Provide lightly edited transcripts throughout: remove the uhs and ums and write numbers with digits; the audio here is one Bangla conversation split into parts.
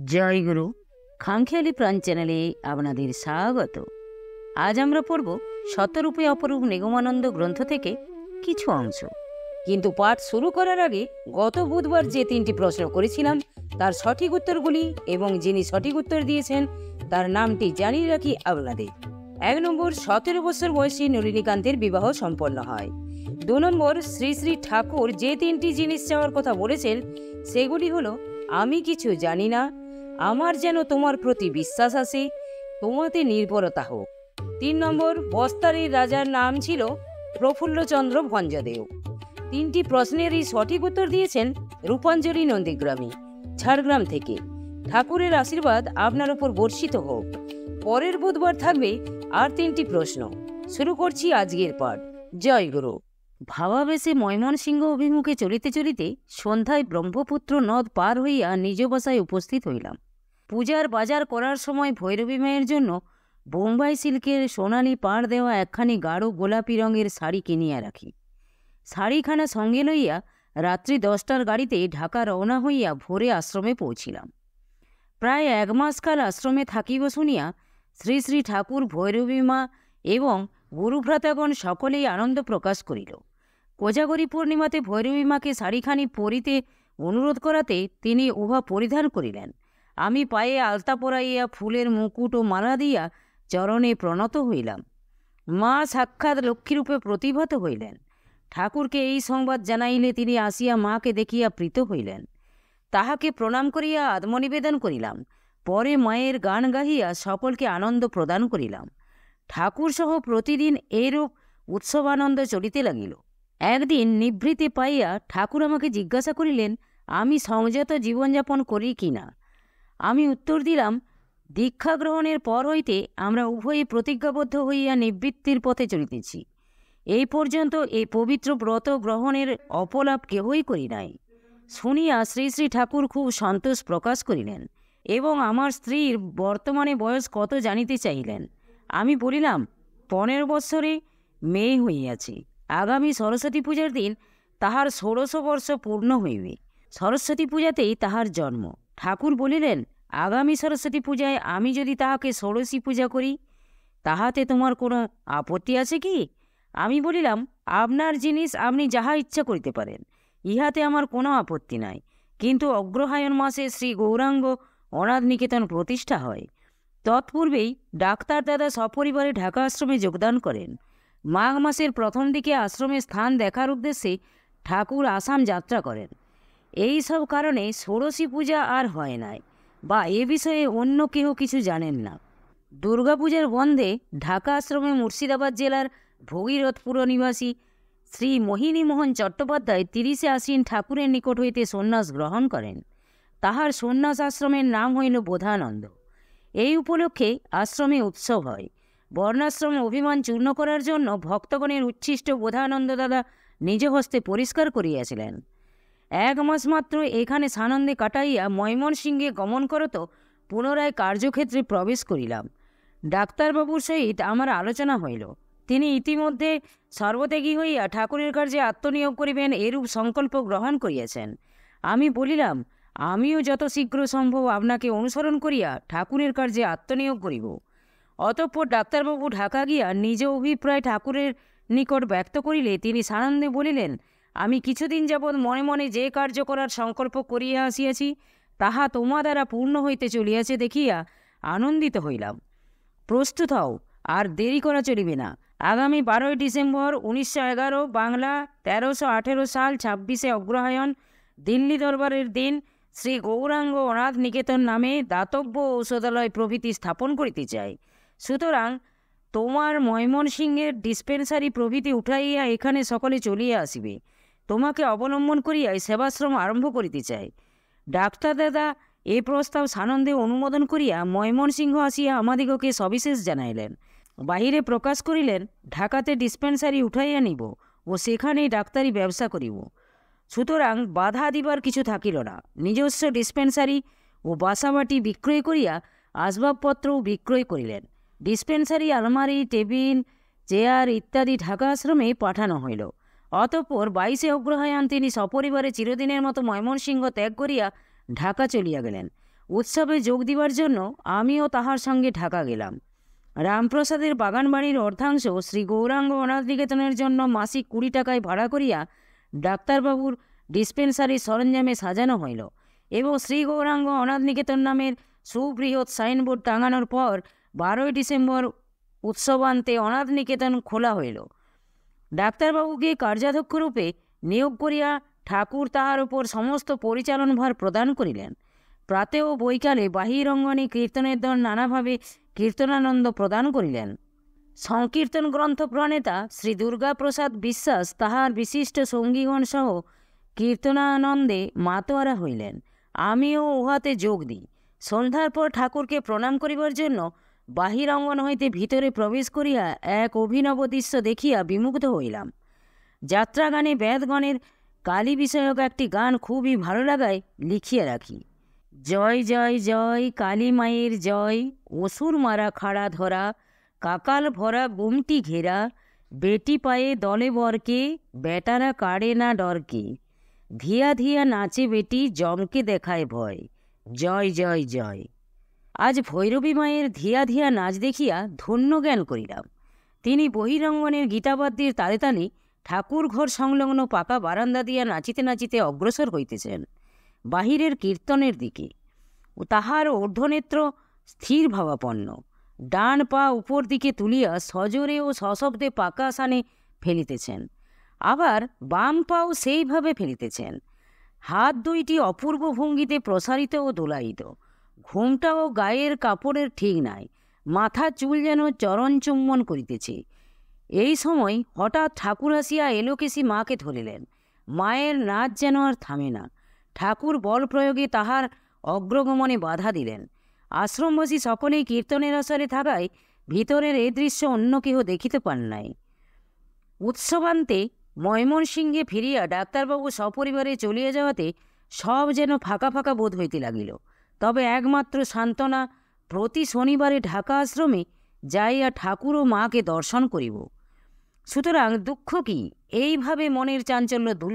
জয় গুরু খামখেয়ালি প্রাণ চ্যানেলে আপনাদের স্বাগত। আজ আমরা পড়ব শতরূপে অপরূপ নিগমানন্দ গ্রন্থ থেকে কিছু অংশ। কিন্তু পাঠ শুরু করার আগে গত বুধবার যে 3টি প্রশ্ন করেছিলাম তার সঠিক উত্তরগুলি এবং যিনি সঠিক উত্তর দিয়েছেন তার নামটি জানিয়ে রাখি আপনাদের। 1 নম্বর, 17 বছর বয়সী নলিনীকান্তের বিবাহ সম্পন্ন হয়। 2 নম্বর, শ্রী শ্রী ঠাকুর যে 3টি জিনিস চাওয়ার কথা বলেছেন সেগুলি হলো, আমি কিছু জানি না, আমার যেন তোমার প্রতি বিশ্বাস আসে, তোমাতে নির্ভরতা হোক। 3 নম্বর, বস্তারের রাজার নাম ছিল প্রফুল্লচন্দ্র ভঞ্জদেও। 3টি প্রশ্নেরই সঠিক উত্তর দিয়েছেন রূপাঞ্জলি নন্দীগ্রামী, ঝাড়গ্রাম থেকে। ঠাকুরের আশীর্বাদ আপনার উপর বর্ষিত হোক। পরের বুধবার থাকবে আর 3টি প্রশ্ন। শুরু করছি আজকের পাঠ। জয় গুরু। ভাবাবেশে ময়মনসিংহ অভিমুখে চলিতে চলিতে সন্ধ্যায় ব্রহ্মপুত্র নদ পার হইয়া নিজ বাসায় উপস্থিত হইলাম। পূজার বাজার করার সময় ভৈরবী মায়ের জন্য বোম্বাই সিল্কের সোনালি পাড় দেওয়া একখানি গাঢ় গোলাপি রঙের শাড়ি কিনিয়া রাখি। শাড়িখানা সঙ্গে লইয়া রাত্রি 10টার গাড়িতে ঢাকা রওনা হইয়া ভোরে আশ্রমে পৌঁছিলাম। প্রায় 1 মাস কাল আশ্রমে থাকিব শুনিয়া শ্রী শ্রী ঠাকুর, ভৈরবী মা এবং গুরুভ্রাতাগণ সকলেই আনন্দ প্রকাশ করিল। কোজাগরী পূর্ণিমাতে ভৈরবী মাকে শাড়িখানি পরিতে অনুরোধ করাতে তিনি উহা পরিধান করিলেন। আমি পায়ে আলতা পরাইয়া ফুলের মুকুট ও মালা দিয়া চরণে প্রণত হইলাম। মা সাক্ষাৎ লক্ষ্মীরূপে প্রতিভাত হইলেন। ঠাকুরকে এই সংবাদ জানাইলে তিনি আসিয়া মাকে দেখিয়া প্রীত হইলেন। তাহাকে প্রণাম করিয়া আত্মনিবেদন করিলাম। পরে মায়ের গান গাহিয়া সকলকে আনন্দ প্রদান করিলাম। ঠাকুর সহ প্রতিদিন এইরূপ উৎসবানন্দ চলিতে লাগিল। একদিন নিভৃতে পাইয়া ঠাকুর আমাকে জিজ্ঞাসা করিলেন আমি সংযত জীবনযাপন করি কি না। আমি উত্তর দিলাম, দীক্ষা গ্রহণের পর হইতে আমরা উভয়ে প্রতিজ্ঞাবদ্ধ হইয়া নিবৃত্তির পথে চলিতেছি। এই পর্যন্ত এই পবিত্র ব্রত গ্রহণের অপলাপ কেহই করি নাই। শুনিয়া শ্রী শ্রী ঠাকুর খুব সন্তোষ প্রকাশ করিলেন এবং আমার স্ত্রীর বর্তমানে বয়স কত জানিতে চাইলেন। আমি বলিলাম, 15 বৎসরে মেয়ে হইয়াছি। আগামী সরস্বতী পূজার দিন তাহার 16 বর্ষ পূর্ণ হইবে। সরস্বতী পূজাতেই তাহার জন্ম। ঠাকুর বলিলেন, আগামী সরস্বতী পূজায় আমি যদি তাহাকে ষোড়শী পূজা করি তাহাতে তোমার কোনো আপত্তি আছে কি? আমি বলিলাম, আপনার জিনিস আপনি যাহা ইচ্ছা করিতে পারেন, ইহাতে আমার কোনো আপত্তি নাই। কিন্তু অগ্রহায়ণ মাসে শ্রী গৌরাঙ্গ অনাথ নিকেতন প্রতিষ্ঠা হয়। তৎপূর্বেই ডাক্তার দাদা সপরিবারে ঢাকা আশ্রমে যোগদান করেন। মাঘ মাসের প্রথম দিকে আশ্রমে স্থান দেখার উদ্দেশ্যে ঠাকুর আসাম যাত্রা করেন। এই সব কারণে ষোড়শী পূজা আর হয় নাই, বা এ বিষয়ে অন্য কেহ কিছু জানেন না। দুর্গাপূজার বন্ধে ঢাকা আশ্রমে মুর্শিদাবাদ জেলার ভগীরথপুর নিবাসী শ্রী মোহিনীমোহন চট্টোপাধ্যায় 30শে আশ্বিন ঠাকুরের নিকট হইতে সন্ন্যাস গ্রহণ করেন। তাহার সন্ন্যাস আশ্রমের নাম হইল বোধানন্দ। এই উপলক্ষে আশ্রমে উৎসব হয়। বর্ণাশ্রমে অভিমান চূর্ণ করার জন্য ভক্তগণের উচ্ছিষ্ট বোধানন্দ দাদা নিজ হস্তে পরিষ্কার করিয়াছিলেন। 1 মাস মাত্র এখানে সানন্দে কাটাইয়া ময়মনসিংহে গমন করত পুনরায় কার্যক্ষেত্রে প্রবেশ করিলাম। ডাক্তারবাবুর সহিত আমার আলোচনা হইল। তিনি ইতিমধ্যে সর্বত্যাগী হইয়া ঠাকুরের কার্যে আত্মনিয়োগ করিবেন এরূপ সংকল্প গ্রহণ করিয়াছেন। আমি বলিলাম, আমিও যত শীঘ্র সম্ভব আপনাকে অনুসরণ করিয়া ঠাকুরের কার্যে আত্মনিয়োগ করিব। অতঃপর ডাক্তারবাবু ঢাকা গিয়া নিজ অভিপ্রায় ঠাকুরের নিকট ব্যক্ত করিলে তিনি সানন্দে বলিলেন, আমি কিছুদিন যাবৎ মনে মনে যে কার্য করার সংকল্প করিয়া আসিয়াছি তাহা তোমা দ্বারা পূর্ণ হইতে চলিয়াছে দেখিয়া আনন্দিত হইলাম। প্রস্তুত হও, আর দেরি করা চলিবে না। আগামী 12ই ডিসেম্বর 1911 বাংলা 1318 সাল 26শে অগ্রহায়ণ দিল্লি দরবারের দিন শ্রী গৌরাঙ্গ অনাথ নিকেতন নামে দাতব্য ঔষধালয় প্রভৃতি স্থাপন করিতে চাই। সুতরাং তোমার ময়মনসিংহের ডিসপেন্সারি প্রভৃতি উঠাইয়া এখানে সকলে চলিয়া আসিবে। তোমাকে অবলম্বন করিয়াই সেবাশ্রম আরম্ভ করিতে চাই। ডাক্তার দাদা এ প্রস্তাব সানন্দে অনুমোদন করিয়া ময়মনসিংহ আসিয়া আমাদিগকে সবিশেষ জানাইলেন। বাহিরে প্রকাশ করিলেন, ঢাকাতে ডিসপেন্সারি উঠাইয়া নিব ও সেখানেই ডাক্তারি ব্যবসা করিব। সুতরাং বাধা দিবার কিছু থাকিল না। নিজস্ব ডিসপেন্সারি ও বাসাবাটি বিক্রয় করিয়া আসবাবপত্রও বিক্রয় করিলেন। ডিসপেন্সারি, আলমারি, টেবিল, চেয়ার ইত্যাদি ঢাকা আশ্রমে পাঠানো হইল। অতঃপর 22শে অগ্রহায়ণ তিনি সপরিবারে চিরদিনের মতো ময়মনসিংহ ত্যাগ করিয়া ঢাকা চলিয়া গেলেন। উৎসবে যোগ দিবার জন্য আমিও তাহার সঙ্গে ঢাকা গেলাম। রামপ্রসাদের বাগানবাড়ির অর্ধাংশ শ্রী গৌরাঙ্গ অনাথ নিকেতনের জন্য মাসিক 20 টাকায় ভাড়া করিয়া ডাক্তারবাবুর ডিসপেন্সারি সরঞ্জামে সাজানো হইল এবং শ্রী গৌরাঙ্গ অনাথ নিকেতন নামের সুবৃহৎ সাইনবোর্ড টাঙানোর পর 12ই ডিসেম্বর উৎসবান্তে অনাথ নিকেতন খোলা হইল। ডাক্তারবাবুকে কার্যাধ্যক্ষরূপে নিয়োগ করিয়া ঠাকুর তাহার উপর সমস্ত পরিচালনভার প্রদান করিলেন। প্রাতে ও বৈকালে বাহির অঙ্গনে কীর্তনের দল নানাভাবে কীর্তনানন্দ প্রদান করিলেন। সংকীর্তন গ্রন্থ প্রণেতা শ্রী দুর্গাপ্রসাদ বিশ্বাস তাহার বিশিষ্ট সঙ্গীগণ সহ কীর্তনানন্দে মাতোয়ারা হইলেন। আমিও উহাতে যোগ দিই। সন্ধ্যার পর ঠাকুরকে প্রণাম করিবার জন্য বাহির অঙ্গন হইতে ভিতরে প্রবেশ করিয়া এক অভিনব দৃশ্য দেখিয়া বিমুগ্ধ হইলাম। যাত্রাগানে বেদগণের কালী বিষয়ক একটি গান খুবই ভালো লাগায় লিখিয়া রাখি। জয় জয় জয় কালী মায়ের জয়, অসুর মারা খাড়া ধরা, কাকাল ভরা গুমটি ঘেরা, বেটি পায়ে দলে বরকে, বেটারা কাড়ে না ডরকে, ধিয়া ধিয়া নাচে বেটি জমকে দেখায় ভয়, জয় জয় জয়। আজ ভৈরবী মায়ের ধিয়া ধিয়া নাচ দেখিয়া ধন্য জ্ঞান করিলাম। তিনি বহিরঙ্গনের গীতাবাদ্যের তালে তালে ঠাকুর ঘর সংলগ্ন পাকা বারান্দা দিয়া নাচিতে নাচিতে অগ্রসর হইতেছেন বাহিরের কীর্তনের দিকে। তাহার ঊর্ধ্বনেত্র স্থির ভাবাপন্ন, ডান পা উপর দিকে তুলিয়া সজোরে ও সশব্দে পাকা আসানে ফেলিতেছেন, আবার বাম পাও সেইভাবে ফেলিতেছেন। হাত দুইটি অপূর্ব ভঙ্গিতে প্রসারিত ও দোলায়িত। ঘোমটা ও গায়ের কাপড়ের ঠিক নাই, মাথা চুল যেন চরণ চুম্বন করিতেছে। এই সময় হঠাৎ ঠাকুর আসিয়া এলোকেশী মাকে ধরিলেন। মায়ের নাচ যেন আর থামে না। ঠাকুর বল প্রয়োগে তাহার অগ্রগমনে বাধা দিলেন। আশ্রমবাসী সকলেই কীর্তনের আসরে থাকায় ভিতরের এ দৃশ্য অন্য কেহ দেখিতে পান নাই। উৎসবান্তে ময়মনসিংহে ফিরিয়া ডাক্তারবাবু সপরিবারে চলিয়া যাওয়াতে সব যেন ফাঁকা ফাঁকা বোধ হইতে লাগিল। তবে একমাত্র সান্ত্বনা, প্রতি শনিবারে ঢাকা আশ্রমে যাইয়া ঠাকুর ও মাকে দর্শন করিব। সুতরাং দুঃখ কি, এইভাবে মনের চাঞ্চল্য দূর।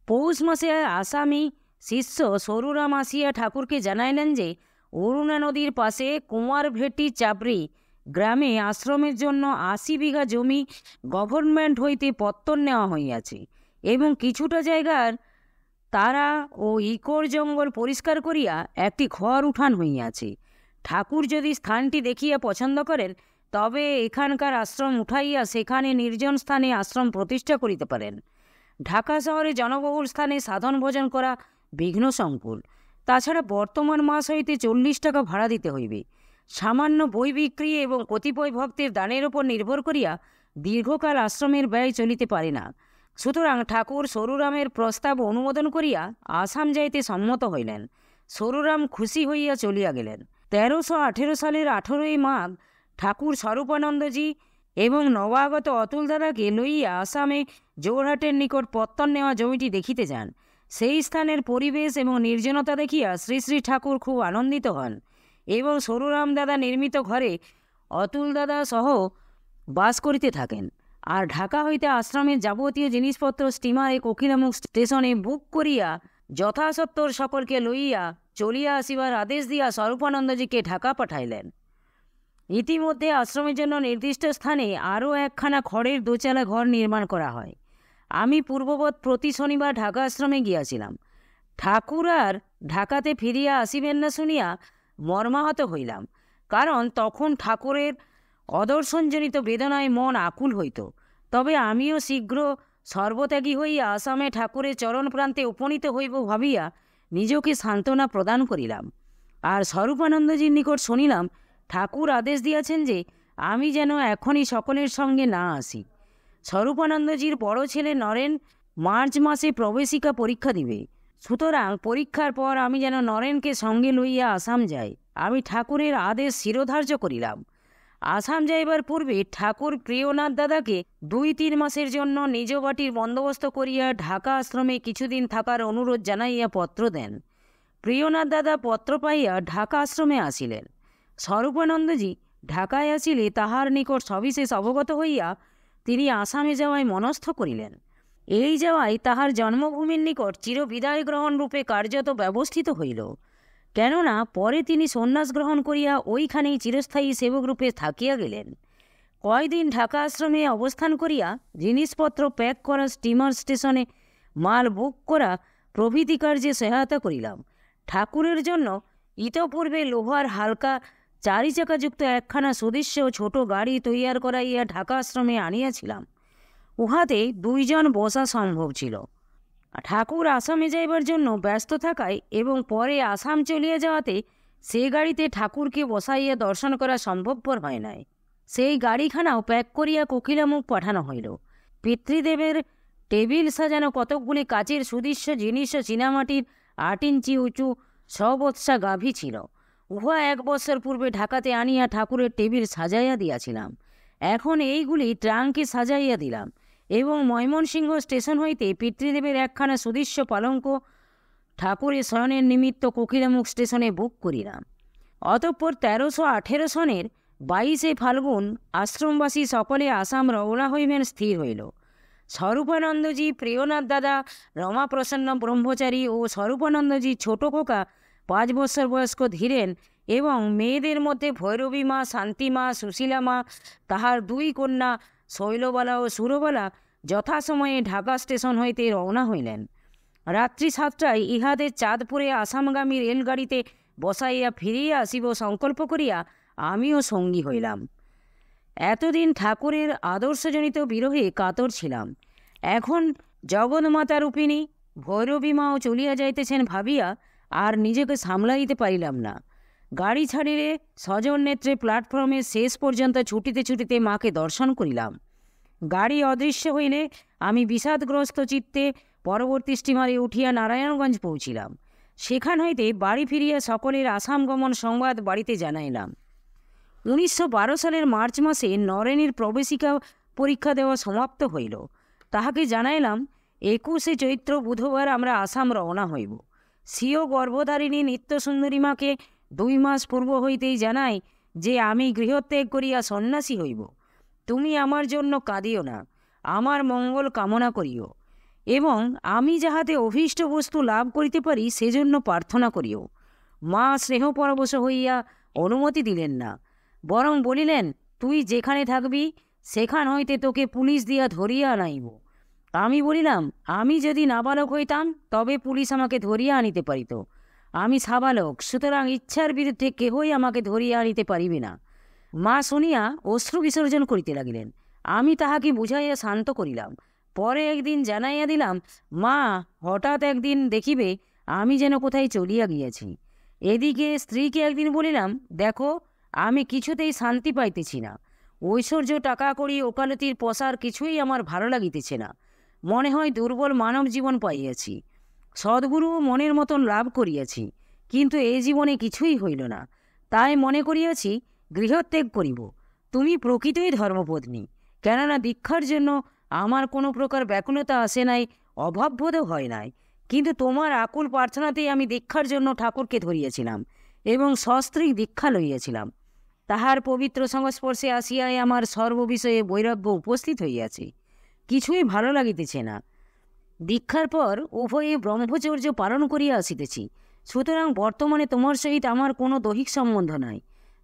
পৌষ মাসে আসামি শিষ্য সরুরাম আসিয়া ঠাকুরকে জানাইলেন যে অরুণা নদীর পাশে কুমারভেটি চাপড়ি গ্রামে আশ্রমের জন্য 80 বিঘা জমি গভর্নমেন্ট হইতে পত্তন নেওয়া হইয়াছে এবং কিছুটা জায়গার তারা ও ইকোর জঙ্গল পরিষ্কার করিয়া একটি ঘর উঠান হইয়াছে। ঠাকুর যদি স্থানটি দেখিয়া পছন্দ করেন তবে এখানকার আশ্রম উঠাইয়া সেখানে নির্জন স্থানে আশ্রম প্রতিষ্ঠা করিতে পারেন। ঢাকা শহরে জনবহুল স্থানে সাধন ভোজন করা বিঘ্ন সংকুল। তাছাড়া বর্তমান মাস হইতে 40 টাকা ভাড়া দিতে হইবে। সামান্য বই বিক্রি এবং কতিপয় ভক্তের দানের উপর নির্ভর করিয়া দীর্ঘকাল আশ্রমের ব্যয় চলিতে পারে না। সুতরাং ঠাকুর সরুরামের প্রস্তাব অনুমোদন করিয়া আসাম যাইতে সম্মত হইলেন। সরুরাম খুশি হইয়া চলিয়া গেলেন। 1318 সালের 18ই মাঘ ঠাকুর স্বরূপানন্দজি এবং নবাগত অতুল দাদাকে লইয়া আসামে জোরহাটের নিকট পত্তন নেওয়া জমিটি দেখিতে যান। সেই স্থানের পরিবেশ এবং নির্জনতা দেখিয়া শ্রী শ্রী ঠাকুর খুব আনন্দিত হন এবং সরুরাম দাদা নির্মিত ঘরে অতুল দাদা সহ বাস করিতে থাকেন। আর ঢাকা হইতে আশ্রমের যাবতীয় জিনিসপত্র স্টিমারে কোকিলামুখ স্টেশনে বুক করিয়া যথাসত্বর সকলকে লইয়া চলিয়া আসিবার আদেশ দিয়া স্বরূপানন্দজিকে ঢাকা পাঠাইলেন। ইতিমধ্যে আশ্রমের জন্য নির্দিষ্ট স্থানে আরও একখানা খড়ের দোচালা ঘর নির্মাণ করা হয়। আমি পূর্ববৎ প্রতি শনিবার ঢাকা আশ্রমে গিয়াছিলাম। ঠাকুর আর ঢাকাতে ফিরিয়া আসিবেন না শুনিয়া মর্মাহত হইলাম, কারণ তখন ঠাকুরের অদর্শনজনিত বেদনায় মন আকুল হইত। তবে আমিও শীঘ্র সর্বত্যাগী হইয়া আসামে ঠাকুরের চরণ প্রান্তে উপনীত হইব ভাবিয়া নিজকে সান্ত্বনা প্রদান করিলাম। আর স্বরূপানন্দজির নিকট শুনিলাম ঠাকুর আদেশ দিয়াছেন যে আমি যেন এখনই সকলের সঙ্গে না আসি। স্বরূপানন্দজির বড় ছেলে নরেন মার্চ মাসে প্রবেশিকা পরীক্ষা দিবে। সুতরাং পরীক্ষার পর আমি যেন নরেনকে সঙ্গে লইয়া আসাম যাই। আমি ঠাকুরের আদেশ শিরোধার্য করিলাম। আসাম যাইবার পূর্বে ঠাকুর প্রিয়নাথ দাদাকে 2-3 মাসের জন্য নিজ বাটির বন্দোবস্ত করিয়া ঢাকা আশ্রমে কিছুদিন থাকার অনুরোধ জানাইয়া পত্র দেন। প্রিয়নাথ দাদা পত্র পাইয়া ঢাকা আশ্রমে আসিলেন। স্বরূপানন্দজি ঢাকায় আসিলে তাহার নিকট সবিশেষ অবগত হইয়া তিনি আসামে যাওয়ায় মনস্থ করিলেন। এই যাওয়াই তাহার জন্মভূমির নিকট চিরবিদায় গ্রহণ রূপে কার্যত ব্যবস্থিত হইল। কেননা পরে তিনি সন্ন্যাস গ্রহণ করিয়া ওইখানেই চিরস্থায়ী সেবকরূপে থাকিয়া গেলেন। কয়দিন ঢাকা আশ্রমে অবস্থান করিয়া জিনিসপত্র প্যাক করা, স্টিমার স্টেশনে মাল বুক করা প্রভৃতি কার্যে সহায়তা করিলাম। ঠাকুরের জন্য ইতপূর্বে লোহার হালকা 4 চাকাযুক্ত একখানা সুদৃশ্য ছোট গাড়ি তৈয়ার করাইয়া ঢাকা আশ্রমে আনিয়াছিলাম। উহাতে 2 জন বসা সম্ভব ছিল। ঠাকুর আসামে যাইবার জন্য ব্যস্ত থাকায় এবং পরে আসাম চলিয়া যাওয়াতে সে গাড়িতে ঠাকুরকে বসাইয়া দর্শন করা সম্ভবপর হয় নাই। সেই গাড়িখানাও প্যাক করিয়া কোকিলামুখ পাঠানো হইল। পিতৃদেবের টেবিল সাজানো কতকগুলি কাচের সুদৃশ্য জিনিস চীনামাটির 8 ইঞ্চি উঁচু সবৎসা গাভী ছিল। উহা 1 বৎসর পূর্বে ঢাকাতে আনিয়া ঠাকুরের টেবিল সাজাইয়া দিয়াছিলাম। এখন এইগুলি ট্রাঙ্কে সাজাইয়া দিলাম এবং ময়মনসিংহ স্টেশন হইতে পিতৃদেবের একখানা সুদৃশ্য পালঙ্ক ঠাকুরের শয়নের নিমিত্ত কোকিলামুখ স্টেশনে বুক করিলাম। অতঃপর 1318 সনের 22 ফাল্গুন আশ্রমবাসী সকলে আসাম রওনা হইবেন স্থির হইল। স্বরূপানন্দজি, প্রিয়নাথ দাদা, রমাপ্রসন্ন ব্রহ্মচারী ও স্বরূপানন্দজি ছোট খোকা 5 বৎসর বয়স্ক ধীরেন এবং মেয়েদের মধ্যে ভৈরবী মা, শান্তি মা, সুশীলা মা, তাহার 2 কন্যা শৈলবালা ও সুরবালা যথাসময়ে ঢাকা স্টেশন হইতে রওনা হইলেন। রাত্রি 7টায় ইহাদের চাঁদপুরে আসামগামী রেলগাড়িতে বসাইয়া ফিরিয়া আসিব সংকল্প করিয়া আমিও সঙ্গী হইলাম। এতদিন ঠাকুরের আদর্শজনিত বিরহে কাতর ছিলাম। এখন জগন্মাতা রূপিণী ভৈরবী মাও চলিয়া যাইতেছেন ভাবিয়া আর নিজেকে সামলাইতে পারিলাম না। গাড়ি ছাড়িলে স্বজন নেত্রে প্ল্যাটফর্মের শেষ পর্যন্ত ছুটিতে ছুটিতে মাকে দর্শন করিলাম। গাড়ি অদৃশ্য হইলে আমি বিষাদগ্রস্ত চিত্তে পরবর্তী স্টিমারে উঠিয়া নারায়ণগঞ্জ পৌঁছিলাম। সেখান হইতে বাড়ি ফিরিয়া সকলের আসাম গমন সংবাদ বাড়িতে জানাইলাম। 1912 সালের মার্চ মাসে নরেনের প্রবেশিকা পরীক্ষা দেওয়া সমাপ্ত হইল। তাহাকে জানাইলাম 21শে চৈত্র বুধবার আমরা আসাম রওনা হইব। স্বীয় গর্ভধারিণী নিত্যসুন্দরী মাকে 2 মাস পূর্ব হইতেই জানাই যে আমি গৃহত্যাগ করিয়া সন্ন্যাসী হইব। তুমি আমার জন্য কাঁদিও না, আমার মঙ্গল কামনা করিও এবং আমি যাহাতে অভীষ্ট বস্তু লাভ করিতে পারি সেজন্য প্রার্থনা করিও। মা স্নেহপরবশ হইয়া অনুমতি দিলেন না, বরং বলিলেন, তুই যেখানে থাকবি সেখান হইতে তোকে পুলিশ দিয়া ধরিয়া আনাইব। আমি বলিলাম, আমি যদি নাবালক হইতাম তবে পুলিশ আমাকে ধরিয়া আনিতে পারিত। আমি সাবালক, সুতরাং ইচ্ছার বিরুদ্ধে কেহই আমাকে ধরিয়া আনিতে পারিবে না। মা শুনিয়া অশ্রু বিসর্জন করিতে লাগিলেন। আমি তাহাকে বুঝাইয়া শান্ত করিলাম। পরে একদিন জানাইয়া দিলাম, মা, হঠাৎ একদিন দেখিবে আমি যেন কোথায় চলিয়া গিয়াছি। এদিকে স্ত্রীকে একদিন বলিলাম, দেখো, আমি কিছুতেই শান্তি পাইতেছি না। ঐশ্বর্য, টাকা কড়ি, ওকালতির পসার কিছুই আমার ভালো লাগিতেছে না। মনে হয় দুর্বল মানব জীবন পাইয়াছি। সদ্গুরু মনের মতন লাভ করিয়াছি, কিন্তু এই জীবনে কিছুই হইল না। তাই মনে করিয়াছি গৃহত্যাগ করিব। তুমি প্রকৃতই ধর্মপত্নী, কেননা দীক্ষার জন্য আমার কোনো প্রকার ব্যাকুলতা আসে নাই, অভাববোধও হয় নাই। কিন্তু তোমার আকুল প্রার্থনাতেই আমি দীক্ষার জন্য ঠাকুরকে ধরিয়াছিলাম এবং সস্ত্রীক দীক্ষা লইয়াছিলাম। তাহার পবিত্র সংস্পর্শে আসিয়াই আমার সর্ববিষয়ে বৈরাগ্য উপস্থিত হইয়াছে। কিছুই ভালো লাগিতেছে না। দীক্ষার পর উভয়ে ব্রহ্মচর্য পালন করিয়া আসিতেছি। সুতরাং বর্তমানে তোমার সহিত আমার কোনো দৈহিক সম্বন্ধ নাই,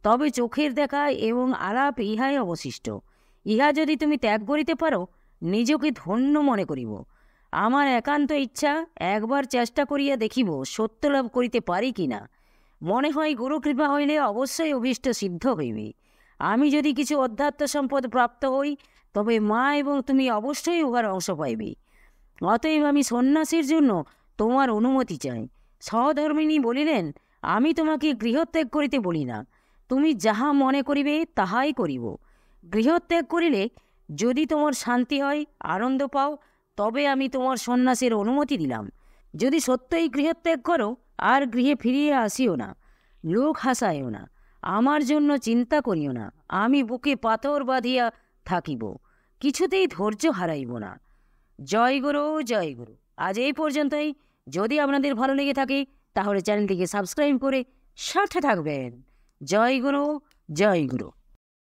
তবে চোখের দেখা এবং আলাপ ইহাই অবশিষ্ট। ইহা যদি তুমি ত্যাগ করিতে পারো, নিজকে ধন্য মনে করিব। আমার একান্ত ইচ্ছা একবার চেষ্টা করিয়া দেখিব সত্য লাভ করিতে পারি কিনা। মনে হয় গুরুকৃপা হইলে অবশ্যই অভীষ্ট সিদ্ধ হইবে। আমি যদি কিছু অধ্যাত্ম সম্পদ প্রাপ্ত হই, তবে মা এবং তুমি অবশ্যই উহার অংশ পাইবে। অতএব আমি সন্ন্যাসীর জন্য তোমার অনুমতি চাই। সহধর্মিণী বলিলেন, আমি তোমাকে গৃহত্যাগ করিতে বলি না, তুমি যাহা মনে করিবে তাহাই করিব। গৃহত্যাগ করিলে যদি তোমার শান্তি হয়, আনন্দ পাও, তবে আমি তোমার সন্ন্যাসের অনুমতি দিলাম। যদি সত্যই গৃহত্যাগ করো, আর গৃহে ফিরিয়ে আসিও না, লোক হাসাইও না, আমার জন্য চিন্তা করিও না। আমি বুকে পাথর বাঁধিয়া থাকিব, কিছুতেই ধৈর্য হারাইব না। জয় গুরু, জয় গুরু। আজ এই পর্যন্তই। যদি আপনাদের ভালো লেগে থাকে তাহলে চ্যানেলটিকে সাবস্ক্রাইব করে সাথে থাকবেন। জয় গুরু, জয় গুরু।